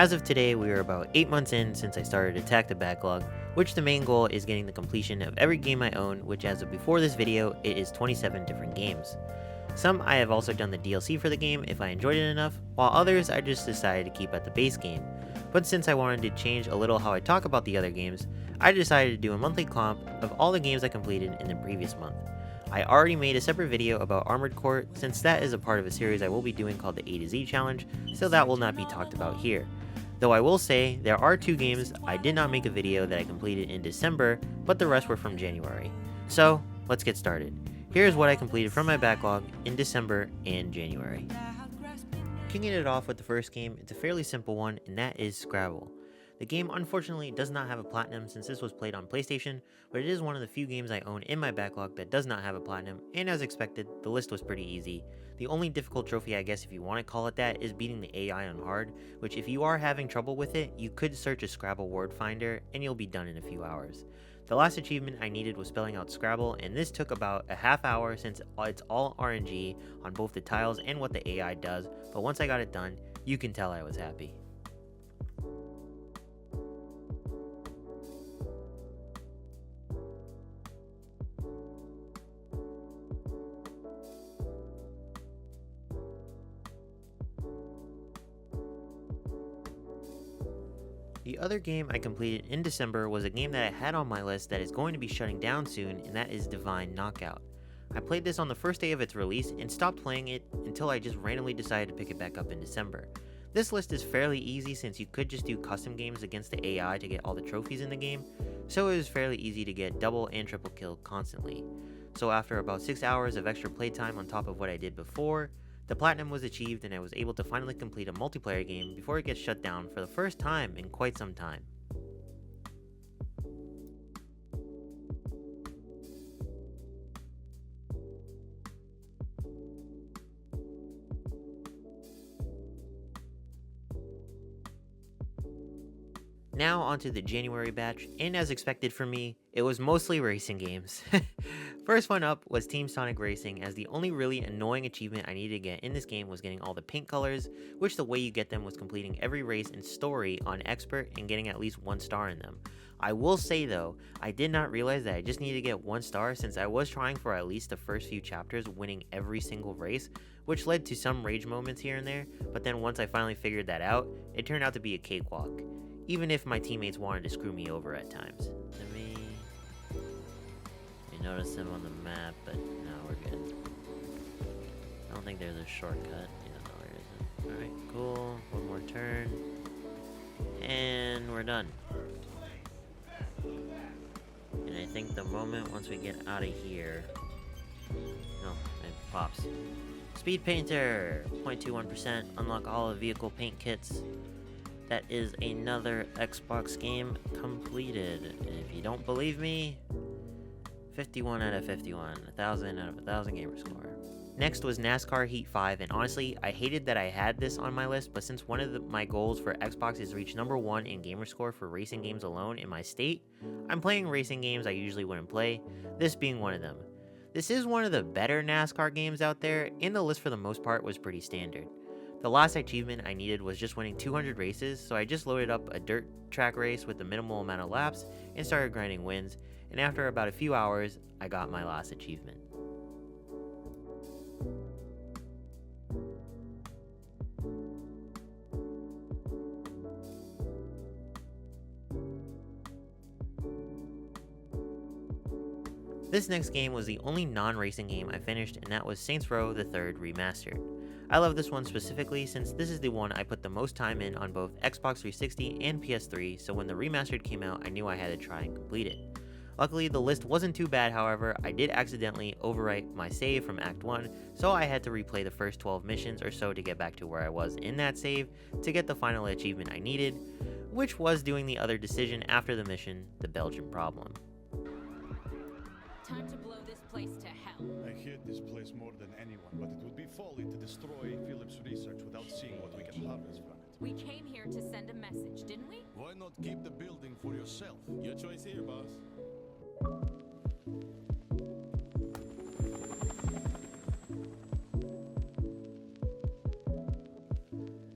As of today, we are about 8 months in since I started Attack the Backlog, which the main goal is getting the completion of every game I own, which as of before this video, it is 27 different games. Some I have also done the DLC for the game if I enjoyed it enough, while others I just decided to keep at the base game. But since I wanted to change a little how I talk about the other games, I decided to do a monthly comp of all the games I completed in the previous month. I already made a separate video about Armored Core since that is a part of a series I will be doing called the A to Z challenge, so that will not be talked about here. Though I will say, there are 2 games I did not make a video that I completed in December, but the rest were from January. So, let's get started. Here's what I completed from my backlog in December and January. Kicking it off with the first game, it's a fairly simple one, and that is Scrabble. The game unfortunately does not have a platinum since this was played on PlayStation, but it is one of the few games I own in my backlog that does not have a platinum, and as expected, the list was pretty easy. The only difficult trophy, I guess if you want to call it that, is beating the AI on hard, which if you are having trouble with it, you could search a Scrabble word finder, and you'll be done in a few hours. The last achievement I needed was spelling out Scrabble, and this took about a half hour since it's all RNG on both the tiles and what the AI does, but once I got it done, you can tell I was happy. The other game I completed in December was a game that I had on my list that is going to be shutting down soon, and that is Divine Knockout. I played this on the first day of its release and stopped playing it until I just randomly decided to pick it back up in December. This list is fairly easy since you could just do custom games against the AI to get all the trophies in the game, so it was fairly easy to get double and triple kill constantly. So after about 6 hours of extra playtime on top of what I did before, the platinum was achieved and I was able to finally complete a multiplayer game before it gets shut down for the first time in quite some time. Now onto the January batch, and as expected for me, it was mostly racing games. First one up was Team Sonic Racing, as the only really annoying achievement I needed to get in this game was getting all the paint colors, which the way you get them was completing every race and story on Expert and getting at least 1 star in them. I will say though, I did not realize that I just needed to get 1 star since I was trying for at least the first few chapters winning every single race, which led to some rage moments here and there, but then once I finally figured that out, it turned out to be a cakewalk. Even if my teammates wanted to screw me over at times. I noticed him on the map, but no, we're good. I don't think there's a shortcut. Yeah, no, there isn't. Alright, cool. 1 more turn. And we're done. And I think the moment once we get out of here... No, it pops. Speed Painter! 0.21%. Unlock all the vehicle paint kits. That is another Xbox game completed. And if you don't believe me, 51 out of 51, 1000 out of 1000 gamer score. Next was NASCAR Heat 5, and honestly, I hated that I had this on my list, but since one of my goals for Xbox is to reach number 1 in gamer score for racing games alone in my state, I'm playing racing games I usually wouldn't play, this being one of them. This is one of the better NASCAR games out there, and the list for the most part was pretty standard. The last achievement I needed was just winning 200 races, so I just loaded up a dirt track race with the minimal amount of laps and started grinding wins, and after about a few hours, I got my last achievement. This next game was the only non-racing game I finished, and that was Saints Row the 3rd Remastered. I love this one specifically since this is the one I put the most time in on both Xbox 360 and PS3, so when the remastered came out I knew I had to try and complete it. Luckily the list wasn't too bad, however, I did accidentally overwrite my save from Act 1, so I had to replay the first 12 missions or so to get back to where I was in that save to get the final achievement I needed, which was doing the other decision after the mission, the Belgian problem. Time to blow this place to hell. I hate this place more than anyone, but it would be folly to destroy Philip's research without seeing what we can harvest from it. We came here to send a message, didn't we? Why not keep the building for yourself? Your choice here, boss.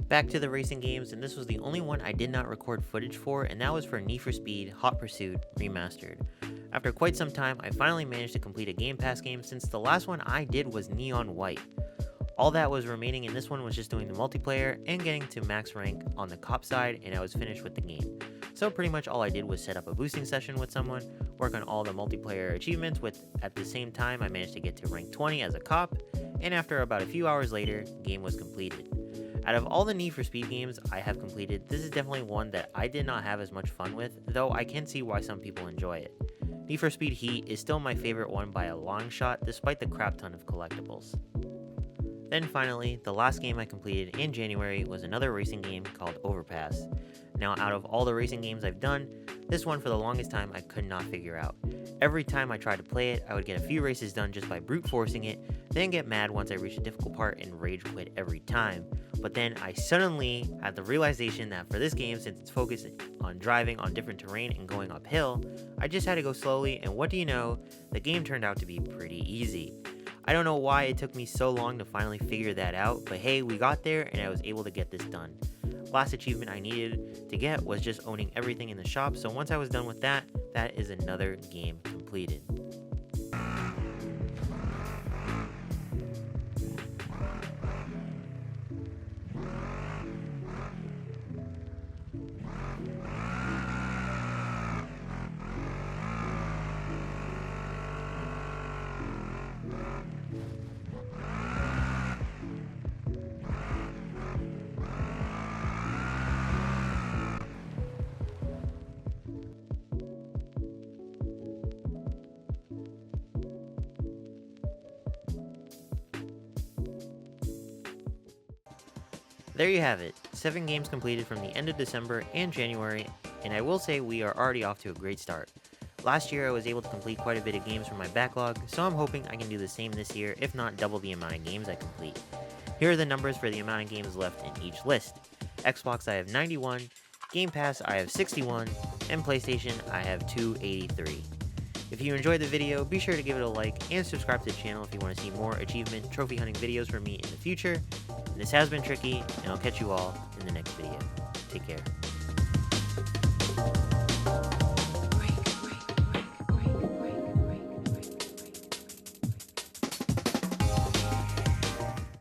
Back to the racing games, and this was the only one I did not record footage for, and that was for Need for Speed Hot Pursuit Remastered. After quite some time, I finally managed to complete a Game Pass game since the last one I did was Neon White. All that was remaining in this one was just doing the multiplayer and getting to max rank on the cop side, and I was finished with the game. So pretty much all I did was set up a boosting session with someone, work on all the multiplayer achievements at the same time I managed to get to rank 20 as a cop, and after about a few hours later, the game was completed. Out of all the Need for Speed games I have completed, this is definitely one that I did not have as much fun with, though I can see why some people enjoy it. Need for Speed Heat is still my favorite one by a long shot, despite the crap ton of collectibles. Then finally, the last game I completed in January was another racing game called Overpass. Now, out of all the racing games I've done, this one for the longest time I could not figure out. Every time I tried to play it, I would get a few races done just by brute forcing it, then get mad once I reached a difficult part and rage quit every time. But then I suddenly had the realization that for this game, since it's focused on driving on different terrain and going uphill, I just had to go slowly, and what do you know, the game turned out to be pretty easy. I don't know why it took me so long to finally figure that out, but hey, we got there and I was able to get this done. Last achievement I needed to get was just owning everything in the shop, so once I was done with that, that is another game completed. There you have it, 7 games completed from the end of December and January, and I will say we are already off to a great start. Last year I was able to complete quite a bit of games from my backlog, so I'm hoping I can do the same this year, if not double the amount of games I complete. Here are the numbers for the amount of games left in each list. Xbox I have 91, Game Pass I have 61, and PlayStation I have 283. If you enjoyed the video, be sure to give it a like and subscribe to the channel if you want to see more achievement trophy hunting videos from me in the future. This has been Tricky, and I'll catch you all in the next video. Take care.